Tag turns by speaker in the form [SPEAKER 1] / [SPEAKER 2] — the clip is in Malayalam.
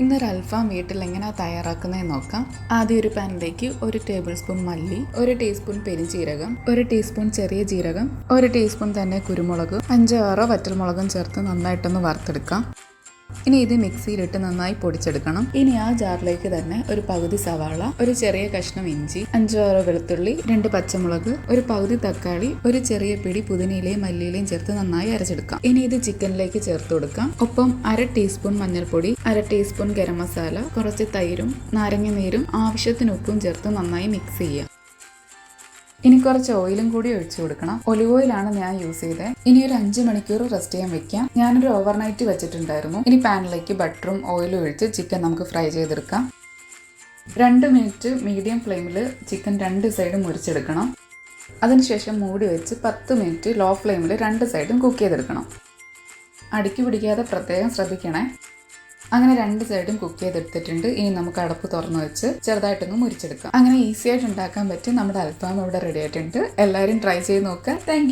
[SPEAKER 1] ഇന്നൊരു അൽഫാം വീട്ടിൽ എങ്ങനെയാണ് തയ്യാറാക്കുന്നതെന്ന് നോക്കാം. ആദ്യം ഒരു പാനിലേക്ക് 1 ടേബിൾ സ്പൂൺ മല്ലി, 1 ടീസ്പൂൺ പെരിഞ്ജീരകം, 1 ടീസ്പൂൺ ചെറിയ ജീരകം, 1 ടീസ്പൂൺ തന്നെ കുരുമുളക്, 5-6 വറ്റൽമുളകും ചേർത്ത് നന്നായിട്ടൊന്ന് വറുത്തെടുക്കാം. ഇനി ഇത് മിക്സിയിലിട്ട് നന്നായി പൊടിച്ചെടുക്കണം. ഇനി ആ ജാറിലേക്ക് തന്നെ ഒരു പകുതി സവാള, ഒരു ചെറിയ കഷ്ണം ഇഞ്ചി, 5-6 വെളുത്തുള്ളി, 2 പച്ചമുളക്, ഒരു പകുതി തക്കാളി, ഒരു ചെറിയ പിടി പുതിനയിലയും മല്ലിയിലയും ചേർത്ത് നന്നായി അരച്ചെടുക്കാം. ഇനി ഇത് ചിക്കനിലേക്ക് ചേർത്ത് കൊടുക്കാം. ഒപ്പം 1/2 ടീസ്പൂൺ മഞ്ഞൾപ്പൊടി, 1/2 ടീസ്പൂൺ ഗരം മസാല, കുറച്ച് തൈരും നാരങ്ങ നീരും ആവശ്യത്തിന് ഉപ്പും ചേർത്ത് നന്നായി മിക്സ് ചെയ്യാം. ഇനി കുറച്ച് ഓയിലും കൂടി ഒഴിച്ചു കൊടുക്കണം. ഒലിവ് ഓയിലാണ് ഞാൻ യൂസ് ചെയ്തത്. ഇനി ഒരു 5 മണിക്കൂർ റെസ്റ്റ് ചെയ്യാൻ വെക്കാം. ഞാനൊരു ഓവർനൈറ്റ് വെച്ചിട്ടുണ്ടായിരുന്നു. ഇനി പാനിലേക്ക് ബട്ടറും ഓയിലും ഒഴിച്ച് ചിക്കൻ നമുക്ക് ഫ്രൈ ചെയ്തെടുക്കാം. 2 മിനിറ്റ് മീഡിയം ഫ്ലെയിമിൽ ചിക്കൻ 2 സൈഡും മുരിച്ചെടുക്കണം. അതിനുശേഷം മൂടി വെച്ച് 10 മിനിറ്റ് ലോ ഫ്ലെയിമിൽ 2 സൈഡും കുക്ക് ചെയ്തെടുക്കണം. അടിക്ക് പിടിക്കാതെ പ്രത്യേകം ശ്രദ്ധിക്കണേ. അങ്ങനെ 2 സൈഡും കുക്ക് ചെയ്തെടുത്തിട്ടുണ്ട്. ഇനി നമുക്ക് അടപ്പ് തുറന്നു വെച്ച് ചെറുതായിട്ടൊന്ന് മുരിച്ചെടുക്കാം. അങ്ങനെ ഈസി ആയിട്ട് ഉണ്ടാക്കാൻ പറ്റും നമ്മുടെ അൽഫാം ഇവിടെ റെഡി ആയിട്ടുണ്ട്. എല്ലാവരും ട്രൈ ചെയ്ത് നോക്കുക. താങ്ക്